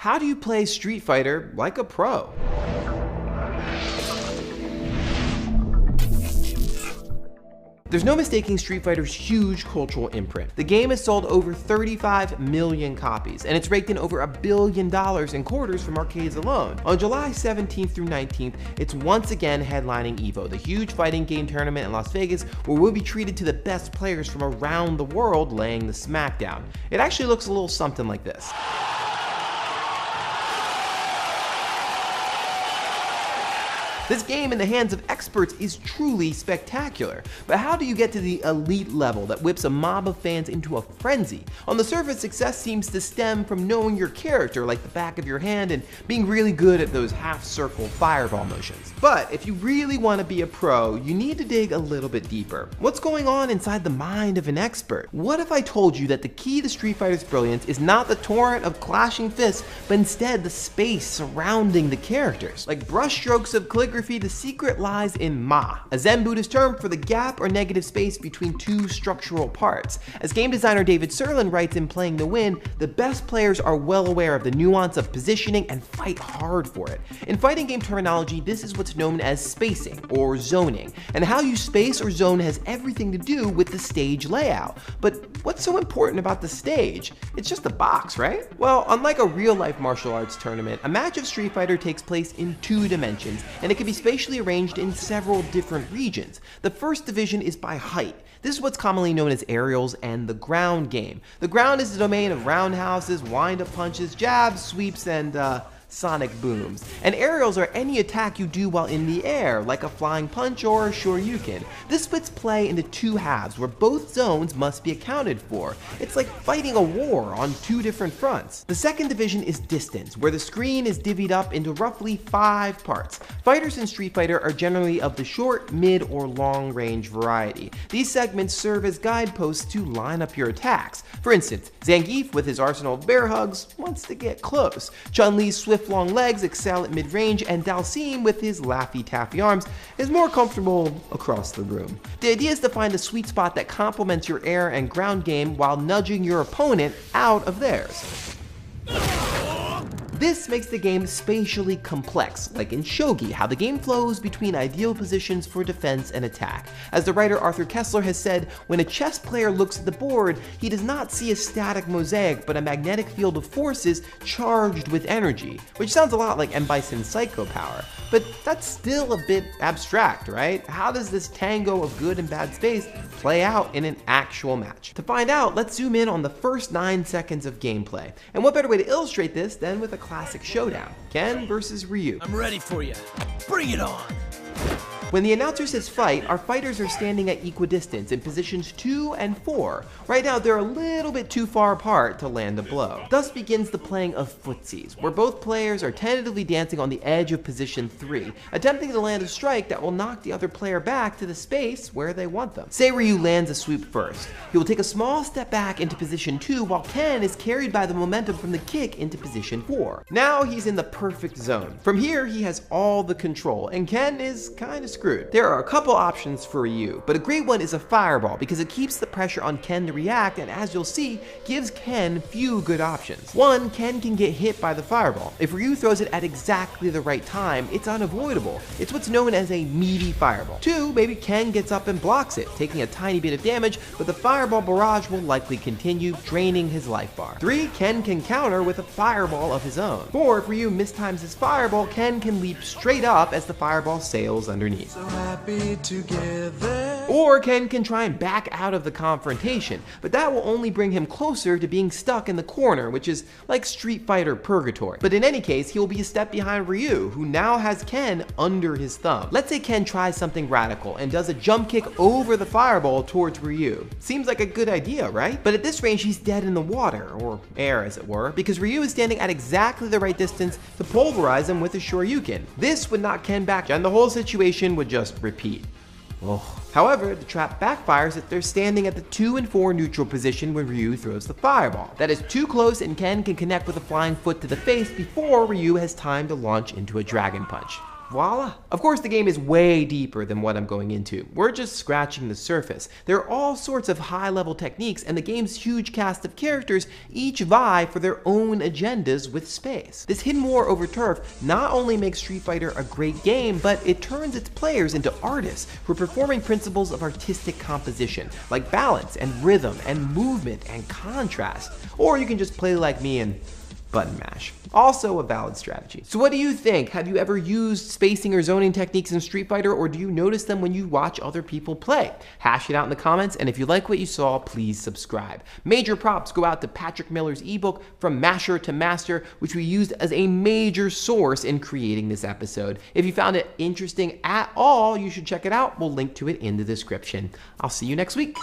how do you play Street Fighter like a pro? There's no mistaking Street Fighter's huge cultural imprint. The game has sold over 35 million copies, and it's raked in over $1 billion in quarters from arcades alone. On July 17th through 19th, it's once again headlining EVO, the huge fighting game tournament in Las Vegas, where we'll be treated to the best players from around the world laying the smackdown. It actually looks a little something like this. This game in the hands of experts is truly spectacular, but how do you get to the elite level that whips a mob of fans into a frenzy? On the surface, success seems to stem from knowing your character like the back of your hand and being really good at those half-circle fireball motions. But if you really want to be a pro, you need to dig a little bit deeper. What's going on inside the mind of an expert? What if I told you that the key to Street Fighter's brilliance is not the torrent of clashing fists, but instead the space surrounding the characters? Like brushstrokes of calligraphy, the secret lies in Ma, a Zen Buddhist term for the gap or negative space between two structural parts. As game designer David Sirlin writes in Playing to Win, the best players are well aware of the nuance of positioning and fight hard for it. In fighting game terminology, this is what's known as spacing or zoning, and how you space or zone has everything to do with the stage layout. But what's so important about the stage? It's just a box, right? Well, unlike a real-life martial arts tournament, a match of Street Fighter takes place in 2 dimensions, and it can be spatially arranged in several different regions. The first division is by height. This is what's commonly known as aerials and the ground game. The ground is the domain of roundhouses, wind-up punches, jabs, sweeps, and sonic booms. And aerials are any attack you do while in the air, like a flying punch or a shoryuken. This splits play into 2 halves where both zones must be accounted for. It's like fighting a war on 2 different fronts. The second division is distance, where the screen is divvied up into roughly 5 parts. Fighters in Street Fighter are generally of the short, mid, or long range variety. These segments serve as guideposts to line up your attacks. For instance, Zangief with his arsenal of bear hugs wants to get close. Chun-Li's swift long legs excel at mid-range, and Dhalsim with his Laffy Taffy arms is more comfortable across the room. The idea is to find a sweet spot that complements your air and ground game while nudging your opponent out of theirs. This makes the game spatially complex, like in shogi, how the game flows between ideal positions for defense and attack. As the writer Arthur Kessler has said, when a chess player looks at the board, he does not see a static mosaic, but a magnetic field of forces charged with energy, which sounds a lot like M. Bison's Psycho Power. But that's still a bit abstract, right? How does this tango of good and bad space play out in an actual match? To find out, let's zoom in on the first 9 seconds of gameplay. And what better way to illustrate this than with a classic showdown, Ken versus Ryu. I'm ready for you. Bring it on. When the announcer says fight, our fighters are standing at equidistance in positions 2 and 4. Right now, they're a little bit too far apart to land a blow. Thus begins the playing of footsies, where both players are tentatively dancing on the edge of position 3, attempting to land a strike that will knock the other player back to the space where they want them. Say Ryu lands a sweep first. He will take a small step back into position 2, while Ken is carried by the momentum from the kick into position 4. Now he's in the perfect zone. From here, he has all the control, and Ken is kinda screwed. There are a couple options for Ryu, but a great one is a fireball because it keeps the pressure on Ken to react, and as you'll see, gives Ken few good options. 1, Ken can get hit by the fireball. If Ryu throws it at exactly the right time, it's unavoidable. It's what's known as a meaty fireball. 2, maybe Ken gets up and blocks it, taking a tiny bit of damage, but the fireball barrage will likely continue, draining his life bar. 3, Ken can counter with a fireball of his own. 4, if Ryu mistimes his fireball, Ken can leap straight up as the fireball sails underneath. So happy together. Or Ken can try and back out of the confrontation, but that will only bring him closer to being stuck in the corner, which is like Street Fighter purgatory. But in any case, he will be a step behind Ryu, who now has Ken under his thumb. Let's say Ken tries something radical and does a jump kick over the fireball towards Ryu. Seems like a good idea, right? But at this range, he's dead in the water, or air as it were, because Ryu is standing at exactly the right distance to pulverize him with a Shoryuken. This would knock Ken back, and the whole situation would just repeat. Oh. However, the trap backfires if they're standing at the 2 and 4 neutral position when Ryu throws the fireball. That is too close, and Ken can connect with a flying foot to the face before Ryu has time to launch into a dragon punch. Voila. Of course, the game is way deeper than what I'm going into. We're just scratching the surface. There are all sorts of high-level techniques, and the game's huge cast of characters each vie for their own agendas with space. This hidden war over turf not only makes Street Fighter a great game, but it turns its players into artists who are performing principles of artistic composition, like balance and rhythm and movement and contrast. Or you can just play like me and button mash. Also a valid strategy. So what do you think? Have you ever used spacing or zoning techniques in Street Fighter, or do you notice them when you watch other people play? Hash it out in the comments, and if you like what you saw, please subscribe. Major props go out to Patrick Miller's ebook, From Masher to Master, which we used as a major source in creating this episode. If you found it interesting at all, you should check it out. We'll link to it in the description. I'll see you next week.